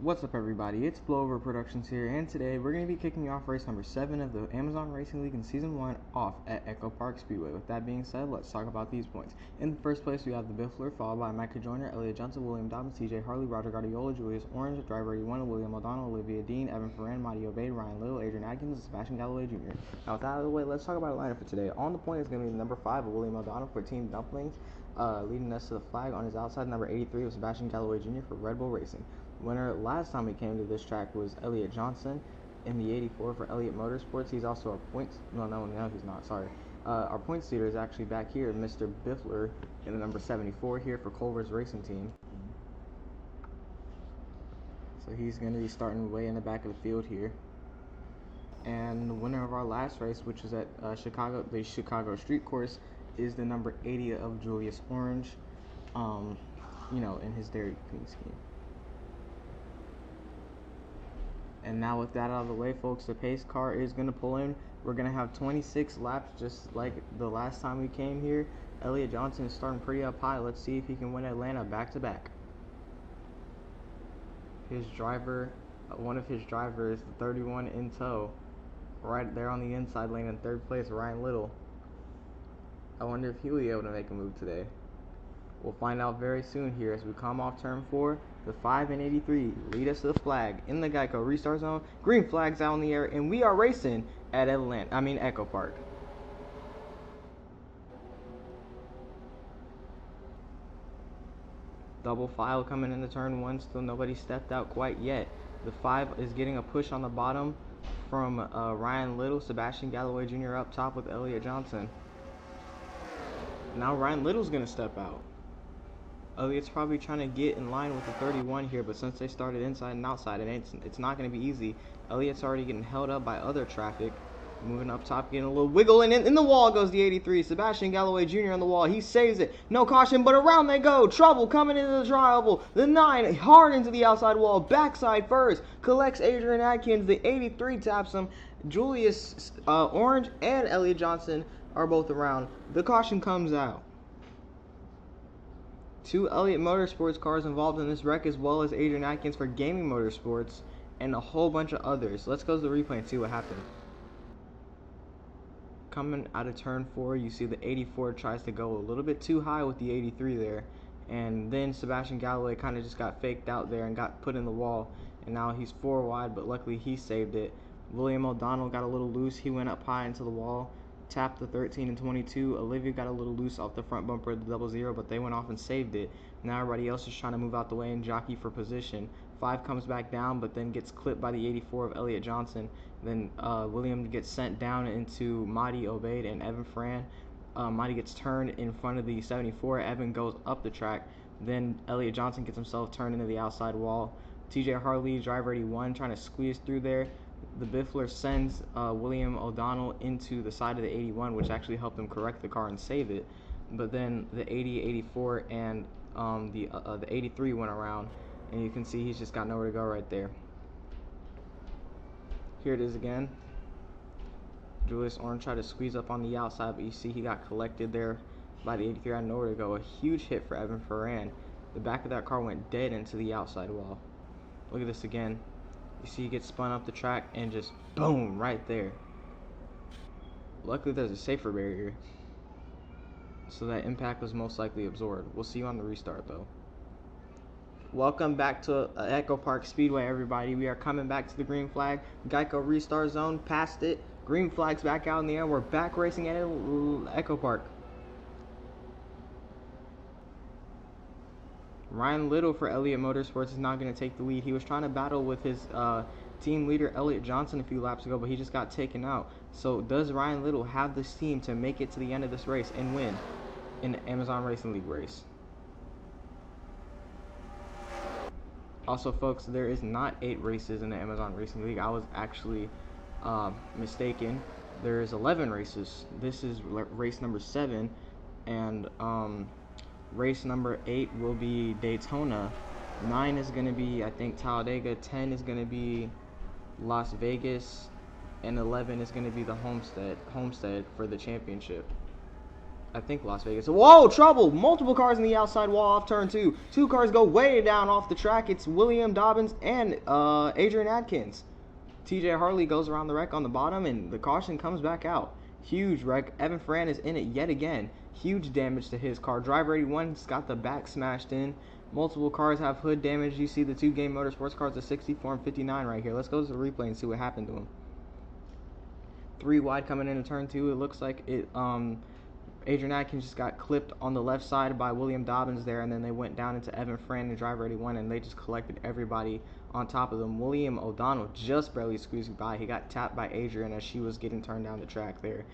What's up, everybody? It's Blowover Productions here, and today we're going to be kicking off race number 7 of the Amazon Racing League in Season 1 off at Echopark Speedway. With that being said, let's talk about these points. In the first place, we have the Biffler, followed by Micah Joyner, Elliott Johnson, William Dobbins, TJ Harley, Roger Guardiola, Julius Orange, Driver 81, William O'Donnell, Olivia Dean, Evan Ferran, Marty Obey, Ryan Little, Adrian Adkins, and Sebastian Galloway Jr. Now, with that out of the way, let's talk about our lineup for today. On the point is going to be number 5 of William O'Donnell for Team Dumplings, leading us to the flag. On his outside, number 83 of Sebastian Galloway Jr. for Red Bull Racing. Winner last time we came to this track was Elliott Johnson in the 84 for Elliott Motorsports. He's also our points. No, he's not. Sorry. Our points leader is actually back here, Mr. Biffler, in the number 74 here for Culver's Racing Team. So he's going to be starting way in the back of the field here. And the winner of our last race, which is at the Chicago Street Course, is the number 80 of Julius Orange, in his Dairy Queen scheme. And now with that out of the way, folks, the pace car is going to pull in. We're going to have 26 laps just like the last time we came here. Elliott Johnson is starting pretty up high. Let's see if he can win Atlanta back-to-back. His driver, one of his drivers, the 31 in tow, right there on the inside lane in third place, Ryan Little. I wonder if he'll be able to make a move today. We'll find out very soon here as we come off turn 4. The 5 and 83 lead us to the flag in the Geico restart zone. Green flag's out in the air, and we are racing at Echopark. Double file coming into turn 1. Still nobody stepped out quite yet. The 5 is getting a push on the bottom from Ryan Little. Sebastian Galloway Jr. up top with Elliott Johnson. Now Ryan Little's going to step out. Elliott's probably trying to get in line with the 31 here, but since they started inside and outside, and it's not going to be easy. Elliott's already getting held up by other traffic. Moving up top, getting a little wiggle, and in the wall goes the 83. Sebastian Galloway Jr. on the wall. He saves it. No caution, but around they go. Trouble coming into the dry oval. The 9 hard into the outside wall. Backside first. Collects Adrian Adkins. The 83 taps him. Julius Orange and Elliott Johnson are both around. The caution comes out. 2 Elliott Motorsports cars involved in this wreck, as well as Adrian Adkins for Gaming Motorsports, and a whole bunch of others. Let's go to the replay and see what happened. Coming out of turn 4, you see the 84 tries to go a little bit too high with the 83 there, and then Sebastian Galloway kind of just got faked out there and got put in the wall, and now he's 4 wide, but luckily he saved it. William O'Donnell got a little loose. He went up high into the wall, tapped the 13 and 22. Olivia got a little loose off the front bumper of the 00, but they went off and saved it. Now everybody else is trying to move out the way and jockey for position. 5 comes back down, but then gets clipped by the 84 of Elliott Johnson. Then William gets sent down into Marty Obey and Evan Ferran. Marty gets turned in front of the 74. Evan goes up the track. Then Elliott Johnson gets himself turned into the outside wall. TJ Harley, driver 81, trying to squeeze through there. The Biffler sends William O'Donnell into the side of the 81, which actually helped him correct the car and save it. But then the 80, 84, and the 83 went around, and you can see he's just got nowhere to go right there. Here it is again. Julius Orange tried to squeeze up on the outside, but you see he got collected there by the 83. I had nowhere to go. A huge hit for Evan Ferran. The back of that car went dead into the outside wall. Look at this again. You see he gets spun up the track and just boom right there. Luckily there's a safer barrier, so that impact was most likely absorbed. We'll see you on the restart though. Welcome back to Echopark Speedway, everybody. We are coming back to the green flag. Geico restart zone, past it. Green flag's back out in the air. We're back racing at Echopark. Ryan Little for Elliott Motorsports is not going to take the lead. He was trying to battle with his team leader Elliott Johnson a few laps ago, but he just got taken out. So does Ryan Little have this team to make it to the end of this race and win in the Amazon Racing League race? Also, folks, there is not 8 races in the Amazon Racing League. I was actually mistaken. There's 11 races. This is race number 7, and race number 8 will be Daytona. 9 is going to be, I think, Talladega. 10 is going to be Las Vegas, and 11 is going to be the Homestead for the championship. I think Las Vegas. Whoa, trouble! Multiple cars in the outside wall off turn two. Two cars go way down off the track. It's William Dobbins and Adrian Adkins. TJ Harley goes around the wreck on the bottom, and the caution comes back out. Huge wreck. Evan Fran is in it yet again. Huge damage to his car. Driver 81's got the back smashed in. Multiple cars have hood damage. You see the two Game Motorsports cars, the 64 and 59 right here. Let's go to the replay and see what happened to him. 3 wide coming into turn 2. It looks like it Adrian Adkins just got clipped on the left side by William Dobbins there, and then they went down into Evan Fran and driver 81, and they just collected everybody on top of them. William O'Donnell just barely squeezed by. He got tapped by Adrian as she was getting turned down the track there.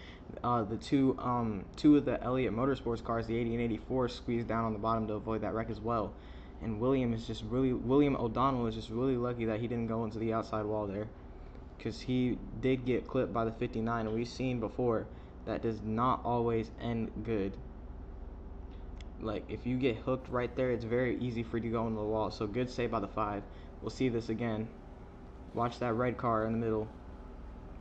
The two of the Elliott Motorsports cars, the 80 and 84, squeezed down on the bottom to avoid that wreck as well. And William O'Donnell is just really lucky that he didn't go into the outside wall there, because he did get clipped by the 59, and we've seen before that does not always end good. Like, if you get hooked right there, it's very easy for you to go into the wall. So good save by the 5. We'll see this again. Watch that red car in the middle.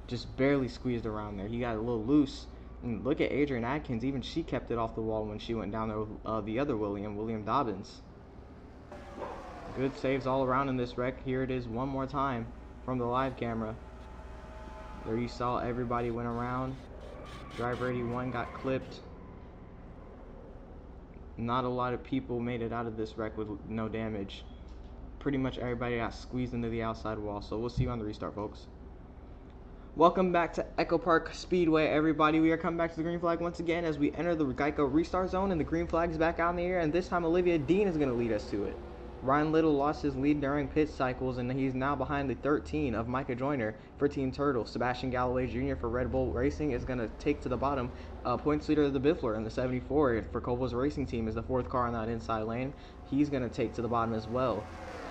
Just barely squeezed around there. He got a little loose. And look at Adrian Adkins. Even she kept it off the wall when she went down there with the other William Dobbins. Good saves all around in this wreck. Here it is one more time from the live camera. There you saw everybody went around. Driver 81 got clipped. Not a lot of people made it out of this wreck with no damage. Pretty much everybody got squeezed into the outside wall. So we'll see you on the restart, folks. Welcome back to Echopark Speedway, everybody. We are coming back to the green flag once again as we enter the Geico restart zone, and the green flag is back out in the air, and this time Olivia Dean is going to lead us to it. Ryan Little lost his lead during pit cycles, and he's now behind the 13 of Micah Joyner for Team Turtle. Sebastian Galloway Jr. for Red Bull Racing is going to take to the bottom. Points leader of the Biffler in the 74 for Kova's Racing Team is the 4th car in that inside lane. He's going to take to the bottom as well.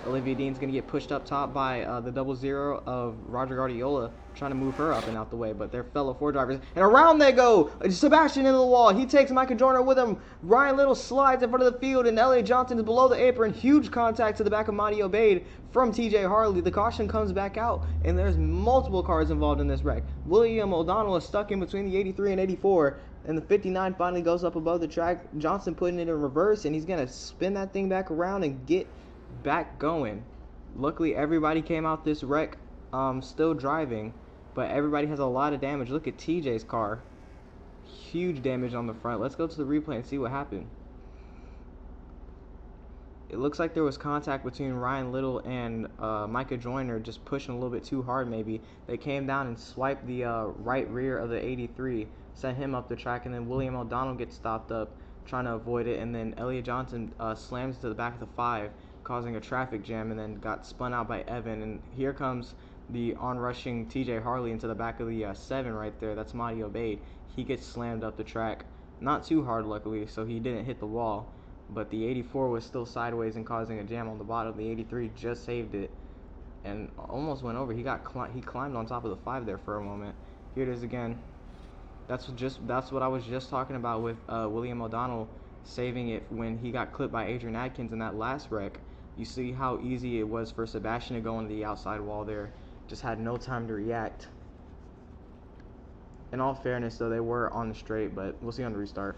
Olivia Dean's going to get pushed up top by the 00 of Roger Guardiola, trying to move her up and out the way, but they're fellow 4 drivers. And around they go! Sebastian into the wall. He takes Micah Joyner with him. Ryan Little slides in front of the field, and Elliott Johnson is below the apron. Huge contact to the back of Madi Obeid from TJ Harley. The caution comes back out, and there's multiple cars involved in this wreck. William O'Donnell is stuck in between the 83 and 84, and the 59 finally goes up above the track. Johnson putting it in reverse, and he's going to spin that thing back around and get back going. Luckily, everybody came out this wreck still driving, but everybody has a lot of damage. Look at TJ's car. Huge damage on the front. Let's go to the replay and see what happened. It looks like there was contact between Ryan Little and Micah Joyner, just pushing a little bit too hard maybe. They came down and swiped the right rear of the 83, sent him up the track, and then William O'Donnell gets stopped up trying to avoid it, and then Elliott Johnson slams to the back of the 5, causing a traffic jam, and then got spun out by Evan. And here comes the onrushing TJ Harley into the back of the 7 right there. That's Madi Obeid. He gets slammed up the track. Not too hard, luckily, so he didn't hit the wall. But the 84 was still sideways and causing a jam on the bottom. The 83 just saved it and almost went over. He climbed on top of the 5 there for a moment. Here it is again. That's what I was just talking about with William O'Donnell saving it when he got clipped by Adrian Adkins in that last wreck. You see how easy it was for Sebastian to go into the outside wall there. Just had no time to react. In all fairness, though, they were on the straight, but we'll see on the restart.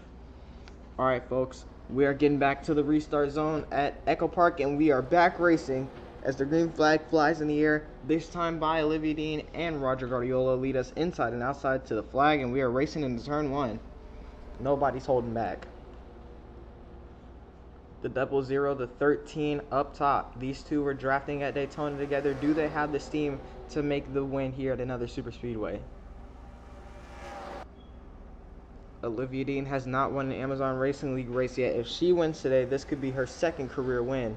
Alright, folks, we are getting back to the restart zone at Echopark, and we are back racing as the green flag flies in the air, this time by Olivia Dean and Roger Guardiola lead us inside and outside to the flag, and we are racing into turn 1. Nobody's holding back. The 00, the 13 up top. These two were drafting at Daytona together. Do they have the steam to make the win here at another super speedway? Olivia Dean has not won an Amazon Racing League race yet. If she wins today, this could be her 2nd career win.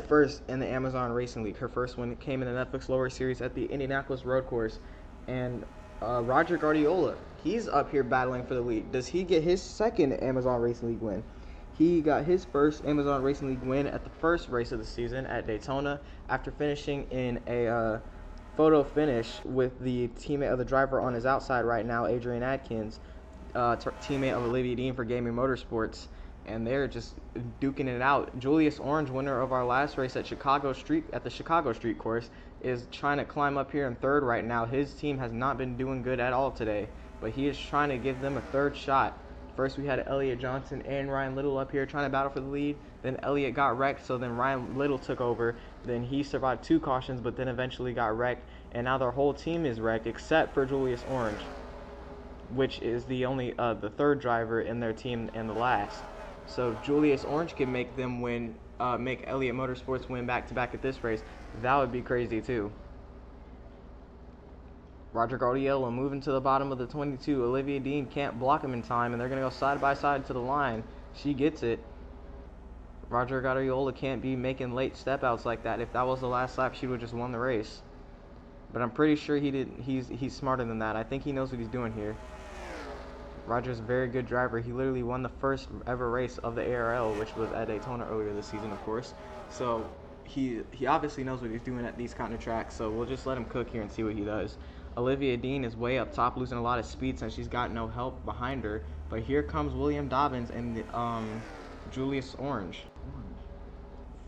First in the Amazon Racing League. Her first one came in the Netflix Lower Series at the Indianapolis Road Course. And Roger Guardiola, he's up here battling for the lead. Does he get his 2nd Amazon Racing League win? He got his first Amazon Racing League win at the first race of the season at Daytona after finishing in a photo finish with the teammate of the driver on his outside right now, Adrian Adkins, teammate of Olivia Dean for Gaming Motorsports, and they're just duking it out. Julius Orange, winner of our last race at the Chicago Street Course, is trying to climb up here in 3rd right now. His team has not been doing good at all today, but he is trying to give them a 3rd shot. First we had Elliott Johnson and Ryan Little up here trying to battle for the lead. Then Elliott got wrecked, so then Ryan Little took over. Then he survived 2 cautions, but then eventually got wrecked. And now their whole team is wrecked except for Julius Orange, which is the only the 3rd driver in their team and the last. So if Julius Orange can make them win, make Elliott Motorsports win back-to-back at this race, that would be crazy too. Roger Guardiola moving to the bottom of the 22. Olivia Dean can't block him in time, and they're going to go side by side to the line. She gets it. Roger Guardiola can't be making late step outs like that. If that was the last lap, she would have just won the race. But I'm pretty sure he did. He's smarter than that. I think he knows what he's doing here. Roger's a very good driver. He literally won the first ever race of the ARL, which was at Daytona earlier this season, of course. So he obviously knows what he's doing at these kind of tracks. So we'll just let him cook here and see what he does. Olivia Dean is way up top, losing a lot of speed since she's got no help behind her. But here comes William Dobbins and Julius Orange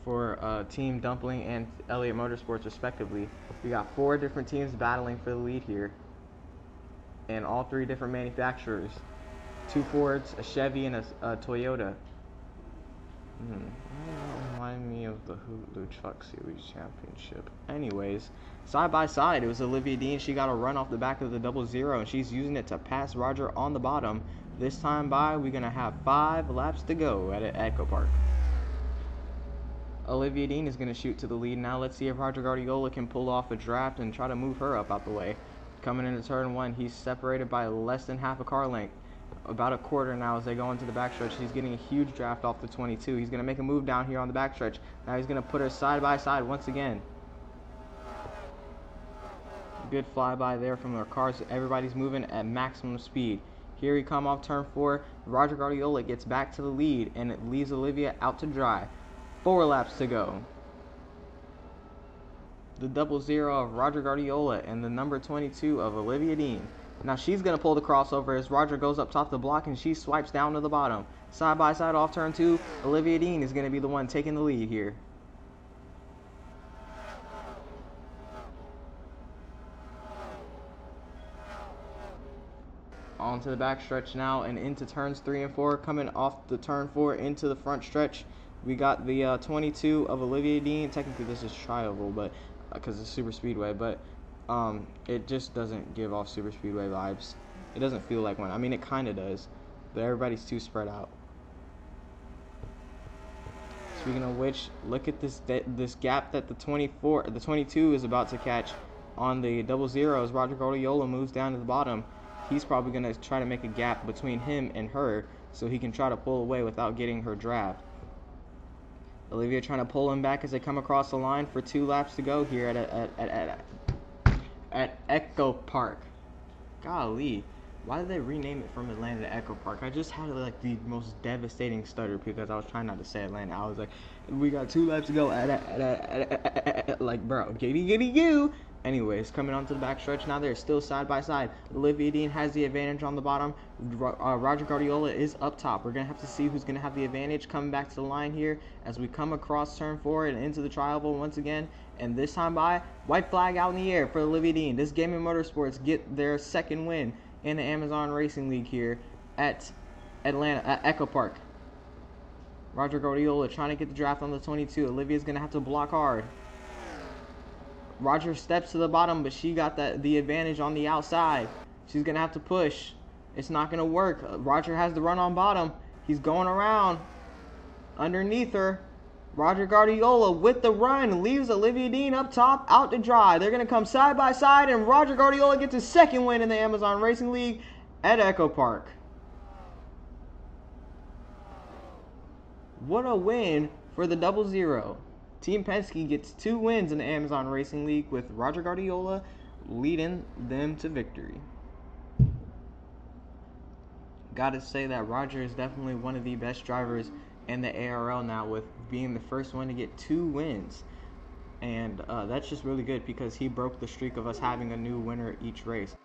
for Team Dumpling and Elliott Motorsports, respectively. We got 4 different teams battling for the lead here, and all 3 different manufacturers: 2 Fords, a Chevy, and a Toyota. Remind me of the Hulu Truck Series Championship. Anyways, side by side, it was Olivia Dean. She got a run off the back of the 00, and she's using it to pass Roger on the bottom. This time by, we're going to have 5 laps to go at Echopark. Olivia Dean is going to shoot to the lead now. Let's see if Roger Guardiola can pull off a draft and try to move her up out the way. Coming into turn 1, he's separated by less than half a car length. About a quarter now as they go into the backstretch. He's getting a huge draft off the 22. He's going to make a move down here on the backstretch. Now he's going to put her side by side once again. Good flyby there from their cars. Everybody's moving at maximum speed. Here we come off turn 4. Roger Guardiola gets back to the lead, and it leaves Olivia out to dry. 4 laps to go. The 00 of Roger Guardiola and the number 22 of Olivia Dean. Now she's going to pull the crossover as Roger goes up top the block and she swipes down to the bottom. Side by side off turn 2, Olivia Dean is going to be the one taking the lead here. On to the back stretch now and into turns 3 and 4. Coming off the turn 4 into the front stretch, we got the 22 of Olivia Dean. Technically this is trioval, but because it's super speedway, but it just doesn't give off super speedway vibes. It doesn't feel like one. I mean, it kind of does, but everybody's too spread out. Speaking of which, look at this gap that the 22 is about to catch on the 00 as Roger Guardiola moves down to the bottom. He's probably going to try to make a gap between him and her so he can try to pull away without getting her draft. Olivia trying to pull him back as they come across the line for 2 laps to go here at Echopark. Golly, why did they rename it from Atlanta to Echopark? I just had like the most devastating stutter because I was trying not to say Atlanta. I was like, we got 2 laps to go like, bro, giddy goo. Anyways, coming onto the backstretch now, they're still side by side. Olivia Dean has the advantage on the bottom. Roger Guardiola is up top. We're going to have to see who's going to have the advantage coming back to the line here as we come across turn 4 and into the trioval once again. And this time by, white flag out in the air for Olivia Dean. This Gaming Motorsports get their 2nd win in the Amazon Racing League here at Atlanta, at Echopark. Roger Guardiola trying to get the draft on the 22. Olivia's going to have to block hard. Roger steps to the bottom, but she got the advantage on the outside. She's going to have to push. It's not going to work. Roger has the run on bottom. He's going around underneath her. Roger Guardiola with the run leaves Olivia Dean up top, out to dry. They're going to come side by side, and Roger Guardiola gets his 2nd win in the Amazon Racing League at Echopark. What a win for the 00. Team Penske gets 2 wins in the Amazon Racing League with Roger Guardiola leading them to victory. Gotta say that Roger is definitely one of the best drivers in the ARL now, with being the first one to get 2 wins. And that's just really good because he broke the streak of us having a new winner each race.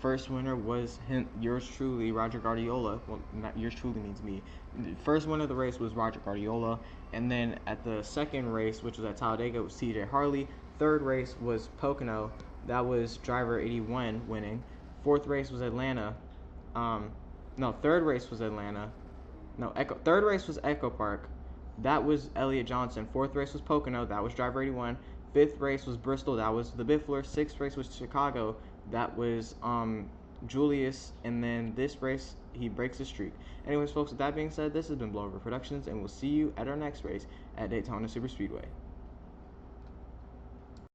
First winner was yours truly, Roger Guardiola. Well, not yours truly means me. The first winner of the race was Roger Guardiola. And then at the 2nd race, which was at Talladega, was TJ Harley. 3rd race was Pocono. That was driver 81 winning. 4th race was Atlanta. No, third race was Atlanta. No, third race was Echopark. That was Elliott Johnson. Fourth race was Pocono. That was driver 81. Fifth race was Bristol. That was the Biffler. Sixth race was Chicago. That was Julius. And then this race, he breaks the streak. Anyways, folks, with that being said, this has been Blowover Productions, and we'll see you at our next race at Daytona Superspeedway.